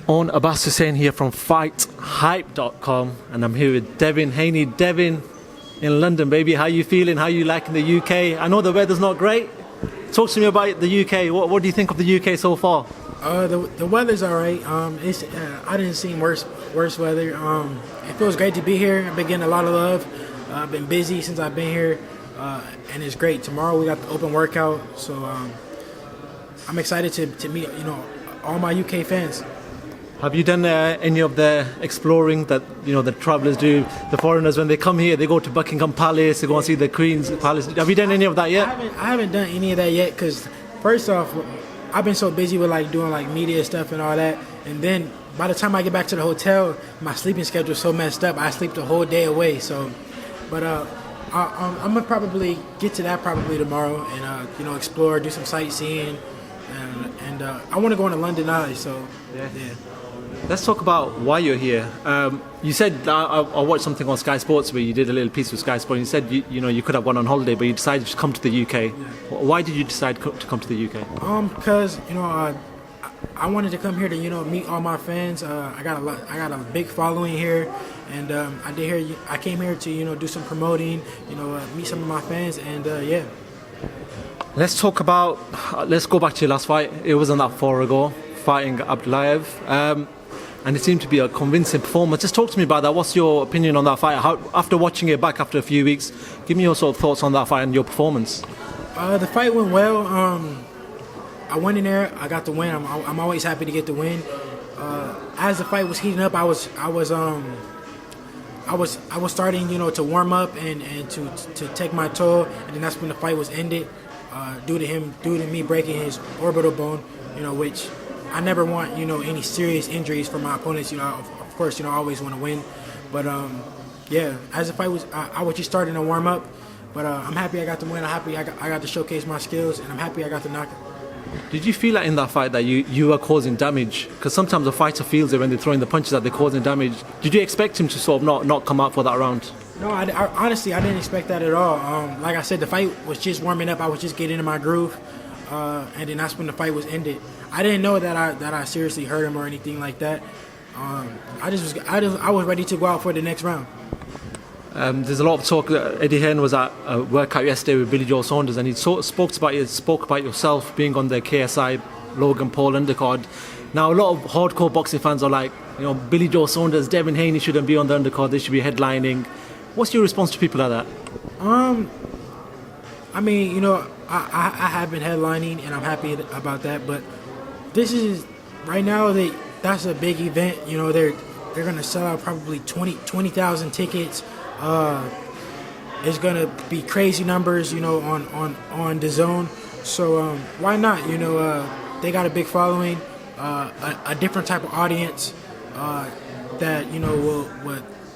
On Abbas Hussain here from FightHype.com, and I'm here with Devin Haney. Devin, in London, baby, how you feeling? How you liking the UK? I know the weather's not great. Talk to me about the UK. What do you think of the UK so far? The weather's all right. I didn't see worse weather. It feels great to be here. I've been getting a lot of love. I've been busy since I've been here, and it's great. Tomorrow we got the open workout, so I'm excited to meet all my UK fans. Have you done any of the exploring that the travellers do? The foreigners, when they come here, they go to Buckingham Palace, they go and see the Queen's Palace. Have you done any of that yet? I haven't done any of that yet because first off, I've been so busy with doing media stuff and all that, and then by the time I get back to the hotel, my sleeping schedule is so messed up. I sleep the whole day away. So, but I'm gonna probably get to that probably tomorrow and explore, do some sightseeing, and I want to go into London Eye. So yeah. Let's talk about why you're here. You said I watched something on Sky Sports where you did a little piece with Sky Sports. You said you could have gone on holiday, but you decided to come to the UK. Yeah. Why did you decide to come to the UK? Because I wanted to come here to meet all my fans. I got a big following here, and I came here to do some promoting, meet some of my fans, and yeah. Let's go back to your last fight. It wasn't that far ago, fighting Abdulayev. And it seemed to be a convincing performance. Just talk to me about that. What's your opinion on that fight? After watching it back after a few weeks, give me your sort of thoughts on that fight and your performance. The fight went well. I went in there. I got the win. I'm always happy to get the win. As the fight was heating up, I was starting, to warm up and to take my toll, and then that's when the fight was ended, due to me breaking his orbital bone, which I never want, any serious injuries for my opponents. Of course, I always want to win. But, yeah, as the fight was, I was just starting to warm up. But I'm happy I got the win. I'm happy I got to showcase my skills, and I'm happy I got the knockout. Did you feel like in that fight that you were causing damage? Because sometimes a fighter feels it when they're throwing the punches that they're causing damage. Did you expect him to sort of not come out for that round? No, I honestly, I didn't expect that at all. Like I said, the fight was just warming up. I was just getting into my groove. And then that's when the fight was ended. I didn't know that I seriously hurt him or anything like that. I was ready to go out for the next round. There's a lot of talk. Eddie Hearn was at a workout yesterday with Billy Joe Saunders, and he spoke about yourself being on the KSI Logan Paul undercard. Now a lot of hardcore boxing fans are like, Billy Joe Saunders, Devin Haney shouldn't be on the undercard. They should be headlining. What's your response to people like that? I mean, I have been headlining, and I'm happy about that. But this is right now that's a big event. They're gonna sell out probably 20,000 tickets. It's gonna be crazy numbers, on the zone. So why not? They got a big following, a different type of audience that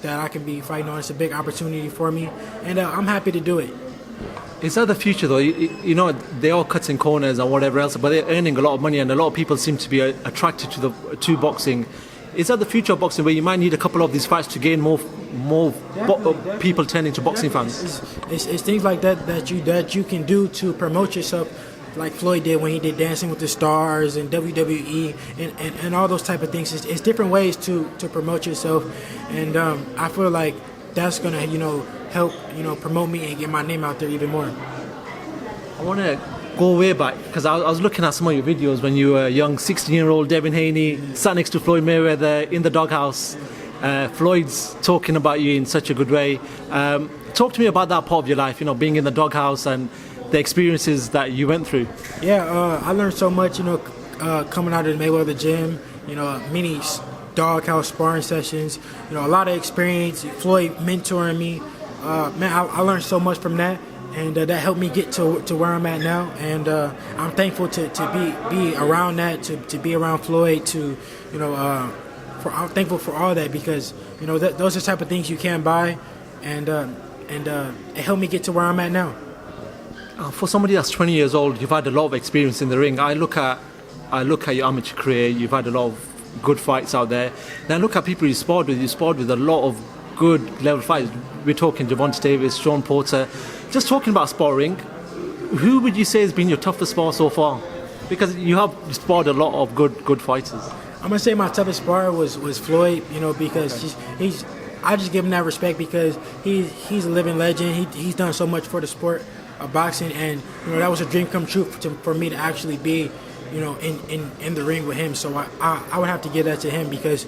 that I can be fighting on. It's a big opportunity for me, and I'm happy to do it. Is that the future though? They are cutting corners and whatever else, but they're earning a lot of money, and a lot of people seem to be attracted to boxing. Is that the future of boxing, where you might need a couple of these fights to gain more people turning to boxing fans? It's things like that you can do to promote yourself, like Floyd did when he did Dancing with the Stars and WWE and all those type of things. It's different ways to promote yourself, and I feel like that's gonna help promote me and get my name out there even more. I want to go way back because I was looking at some of your videos when you were a young 16-year-old Devin Haney, sat next to Floyd Mayweather in the doghouse. Floyd's talking about you in such a good way. Talk to me about that part of your life, being in the doghouse and the experiences that you went through. Yeah, I learned so much, coming out of the Mayweather gym, many doghouse sparring sessions, a lot of experience. Floyd mentoring me. I learned so much from that, and that helped me get to where I'm at now. And I'm thankful to be around that, to be around Floyd, I'm thankful for all that, because those are the type of things you can't buy, and it helped me get to where I'm at now. For somebody that's 20 years old, you've had a lot of experience in the ring. I look at your amateur career. You've had a lot of good fights out there. Then look at people you sparred with. You sparred with a lot of good level fighters. We're talking Gervonta Davis, Sean Porter. Just talking about sparring, who would you say has been your toughest spar so far? Because you have sparred a lot of good fighters. I'm gonna say my toughest spar was Floyd, you know, because I just give him that respect because he's a living legend. He's done so much for the sport of boxing, and you know that was a dream come true for me to actually be, you know, in the ring with him. So I would have to give that to him because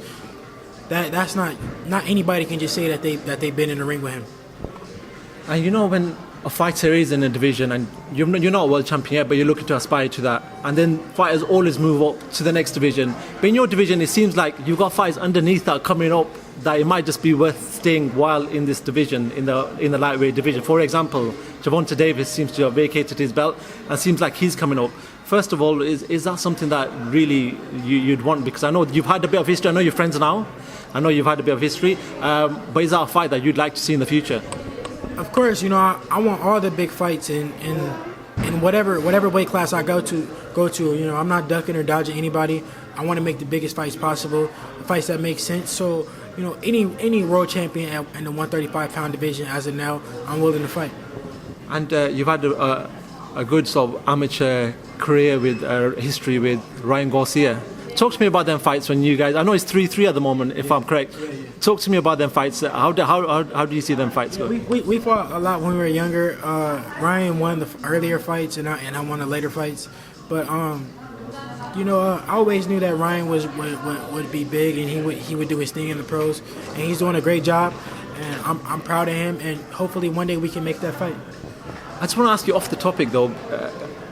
that's not anybody can just say that they've been in the ring with him. And you know, when a fighter is in a division and you're not a world champion yet, but you're looking to aspire to that, and then fighters always move up to the next division. But in your division, it seems like you've got fighters underneath that are coming up that it might just be worth staying while in this division, in the lightweight division. For example, Gervonta Davis seems to have vacated his belt and seems like he's coming up. First of all, is that something that really you'd want? Because I know you've had a bit of history. I know you're friends now. I know you've had a bit of history. But is that a fight that you'd like to see in the future? Of course, you know, I want all the big fights in whatever weight class I go to. You know, I'm not ducking or dodging anybody. I want to make the biggest fights possible, fights that make sense. So, you know, any world champion in the 135-pound division as of now, I'm willing to fight. And you've had a good sort of amateur career with history with Ryan Garcia. Talk to me about them fights when you guys. I know it's 3-3 at the moment, if I'm correct. Talk to me about them fights. How do you see them fights go? We fought a lot when we were younger. Ryan won the earlier fights, and I won the later fights. But you know, I always knew that Ryan would be big, and he would do his thing in the pros, and he's doing a great job. And I'm proud of him, and hopefully one day we can make that fight. I just want to ask you off the topic though.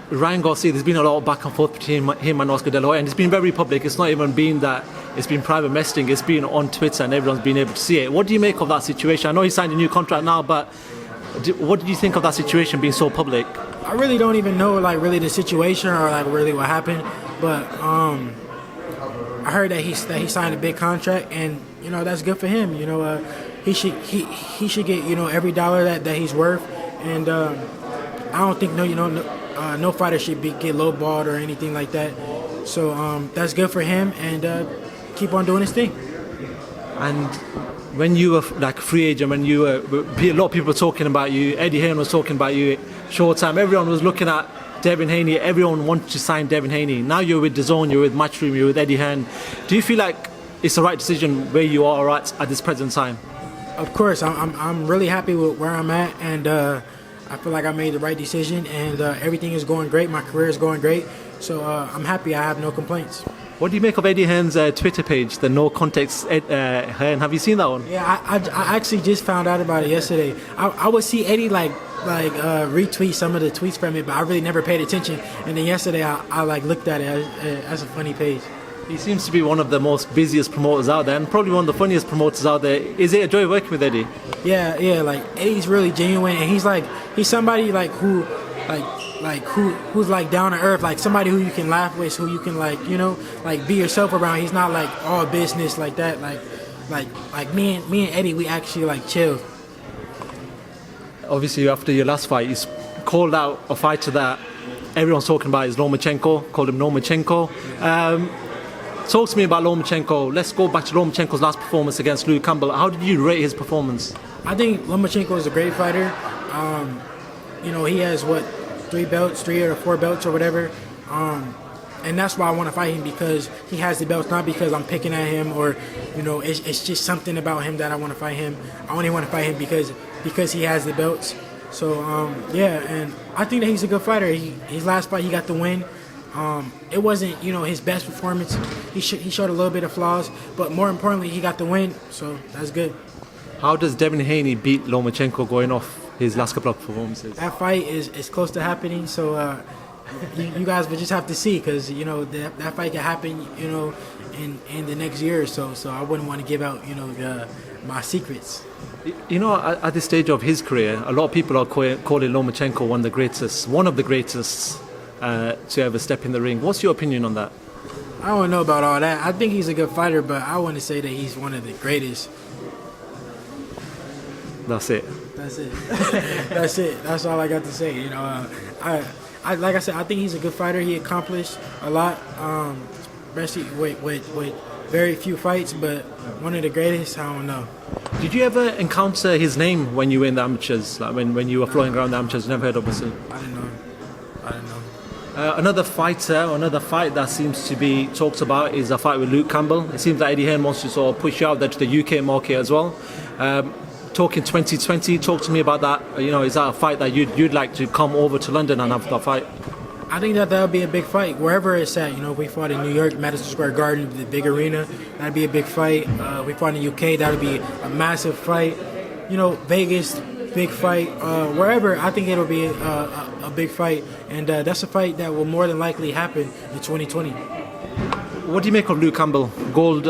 Ryan Garcia, there's been a lot of back and forth between him and Oscar De La Hoya, and it's been very public. It's not even been that it's been private messaging. It's been on Twitter, and everyone's been able to see it. What do you make of that situation? I know he signed a new contract now, but what do you think of that situation being so public? I really don't even know like really the situation or like really what happened, but I heard that he signed a big contract, and you know that's good for him. You know, he should get, you know, every dollar that he's worth, and I don't think no fighter should get lowballed or anything like that. So that's good for him, and keep on doing his thing. And when you were like a free agent, when you were, a lot of people were talking about you. Eddie Hearn was talking about you. Showtime, everyone was looking at Devin Haney. Everyone wanted to sign Devin Haney. Now you're with DAZN, you're with Matchroom, you're with Eddie Hearn. Do you feel like it's the right decision where you are at this present time? Of course, I'm really happy with where I'm at, and I feel like I made the right decision, and everything is going great. My career is going great, so I'm happy. I have no complaints. What do you make of Eddie Hearn's Twitter page, the No Context Hearn? Have you seen that one? Yeah, I actually just found out about it yesterday. I would see Eddie like retweet some of the tweets from it, but I really never paid attention. And then yesterday I like looked at it as a funny page. He seems to be one of the most busiest promoters out there, and probably one of the funniest promoters out there. Is it a joy working with Eddie? Yeah, like Eddie's really genuine, and he's somebody like who's like down to earth, like somebody who you can laugh with, who you can like, you know, like be yourself around. He's not like all business like that. Like me and Eddie, we actually like chill. Obviously, after your last fight, you called out a fighter that everyone's talking about is No-Machenko. Called him No-Machenko. Talk to me about Lomachenko. Let's go back to Lomachenko's last performance against Luke Campbell. How did you rate his performance? I think Lomachenko is a great fighter. You know, he has 3 or 4 belts or whatever. And that's why I want to fight him, because he has the belts, not because I'm picking at him or, you know, it's just something about him that I want to fight him. I only want to fight him because he has the belts. So, yeah, and I think that he's a good fighter. His last fight, he got the win. It wasn't, you know, his best performance. He showed a little bit of flaws, but more importantly, he got the win, so that's good. How does Devin Haney beat Lomachenko going off his last couple of performances? That fight is close to happening, so you guys would just have to see, because, you know, that fight can happen, you know, in the next year or so. So I wouldn't want to give out, you know, my secrets. You know, at this stage of his career, a lot of people are calling Lomachenko one of the greatest to ever step in the ring. What's your opinion on that? I don't know about all that. I think he's a good fighter, but I wouldn't say that he's one of the greatest. That's it. That's it. That's all I got to say. You know, I like I said, I think he's a good fighter. He accomplished a lot, especially with very few fights, but one of the greatest, I don't know. Did you ever encounter his name when you were in the amateurs? Like when you were flying around the amateurs, never heard of him? I didn't know. Another fight that seems to be talked about is a fight with Luke Campbell. It seems that Eddie Hearn wants to sort of push you out there to the UK market as well. Talking 2020, talk to me about that. Is that a fight that you'd like to come over to London and have that fight? I think that would be a big fight wherever it's at. If we fought in New York, Madison Square Garden, the big arena, that'd be a big fight. We fought in the UK, that'd be a massive fight. Vegas, big fight. Wherever, I think it'll be a big fight, and that's a fight that will more than likely happen in 2020. What do you make of Luke Campbell, gold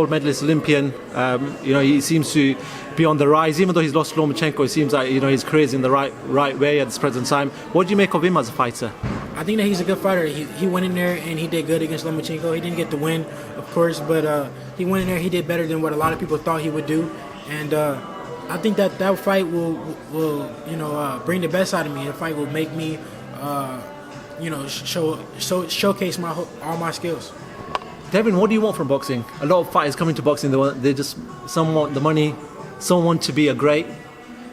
medalist Olympian? He seems to be on the rise, even though he's lost to No-Machenko. It seems like his career's in the right way at this present time. What do you make of him as a fighter? I think that he's a good fighter. He went in there and he did good against No-Machenko. He didn't get the win, of course, but he went in there. He did better than what a lot of people thought he would do, and I think that fight will bring the best out of me. The fight will make me showcase all my skills. Devin, what do you want from boxing? A lot of fighters come into boxing, some want the money, some want to be a great.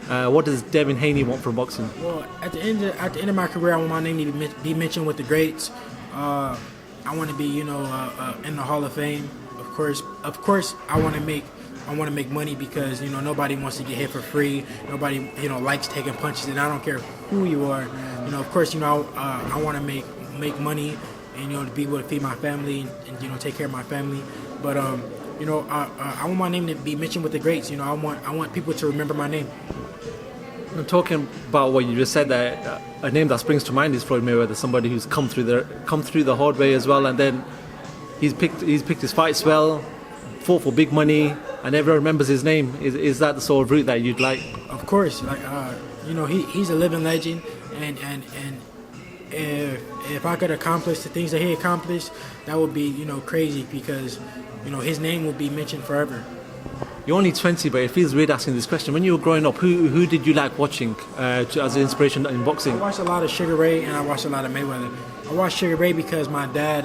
What does Devin Haney want from boxing? Well, at the end of my career, I want my name to be mentioned with the greats. I want to be in the Hall of Fame. Of course, I want to make money because nobody wants to get hit for free. Nobody likes taking punches, and I don't care who you are. Of course, I want to make money and to be able to feed my family and take care of my family. But I want my name to be mentioned with the greats. I want people to remember my name. Talking about what you just said there, a name that springs to mind is Floyd Mayweather, somebody who's come through the hard way as well, and then he's picked his fights well, fought for big money, and everyone remembers his name. Is that the sort of route that you'd like? Of course, he's a living legend, and if I could accomplish the things that he accomplished, that would be crazy because his name will be mentioned forever. You're only 20, but it feels weird asking this question. When you were growing up, who did you like watching as an inspiration in boxing? I watched a lot of Sugar Ray and I watched a lot of Mayweather. I watched Sugar Ray because my dad,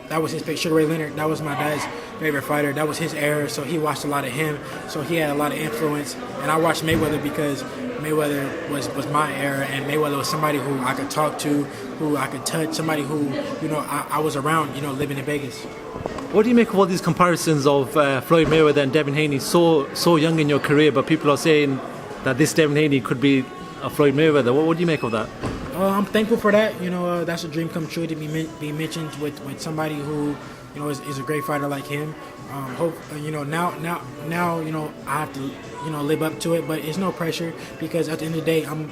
that was his favorite. Sugar Ray Leonard, that was my dad's favorite fighter. That was his era, so he watched a lot of him. So he had a lot of influence. And I watched Mayweather because Mayweather was my era, and Mayweather was somebody who I could talk to, who I could touch, somebody who I was around, living in Vegas. What do you make of all these comparisons of Floyd Mayweather and Devin Haney, so young in your career, but people are saying that this Devin Haney could be a Floyd Mayweather? What do you make of that? I'm thankful for that. That's a dream come true to be mentioned with somebody who is a great fighter like him. Now I have to live up to it, but it's no pressure because at the end of the day, I'm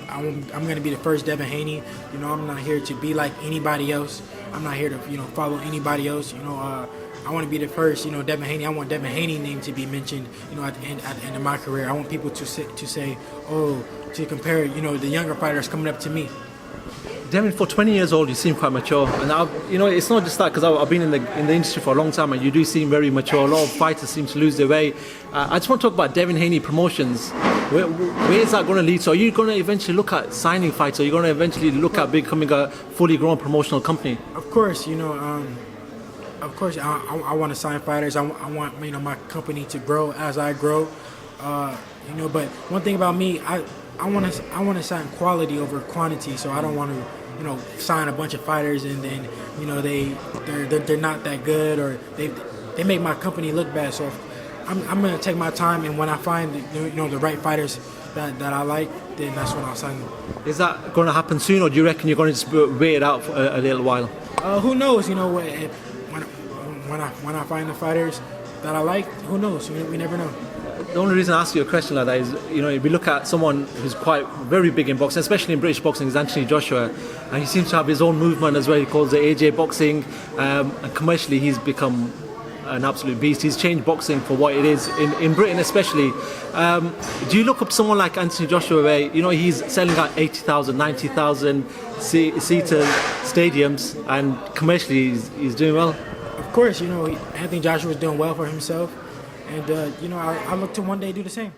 going to be the first Devin Haney. I'm not here to be like anybody else. I'm not here to follow anybody else. I want to be the first, Devin Haney. I want Devin Haney's name to be mentioned, at the end of my career. I want people to say, to compare, the younger fighters coming up to me. Devin, for 20 years old, you seem quite mature, and it's not just that because I've been in the industry for a long time, and you do seem very mature. A lot of fighters seem to lose their way. I just want to talk about Devin Haney Promotions. Where is that going to lead? So, are you going to eventually look at signing fights? Are you going to eventually look at becoming a fully grown promotional company? Of course, I want to sign fighters. I want my company to grow as I grow. But one thing about me, I want to sign quality over quantity. So I don't want to sign a bunch of fighters and then they're not that good, or they make my company look bad. So I'm going to take my time, and when I find the right fighters that I like, then that's when I'll sign them. Is that going to happen soon, or do you reckon you're going to just wait it out for a little while? Who knows? When I find the fighters that I like, who knows? We never know. The only reason I ask you a question like that is, if we look at someone who's quite very big in boxing, especially in British boxing, is Anthony Joshua, and he seems to have his own movement as well. He calls it AJ boxing, and commercially he's become an absolute beast. He's changed boxing for what it is in Britain, especially. Do you look up someone like Anthony Joshua, where he's selling out 80,000, 90,000 seater stadiums, and commercially he's doing well? Of course, Anthony Joshua is doing well for himself, and I look to one day do the same.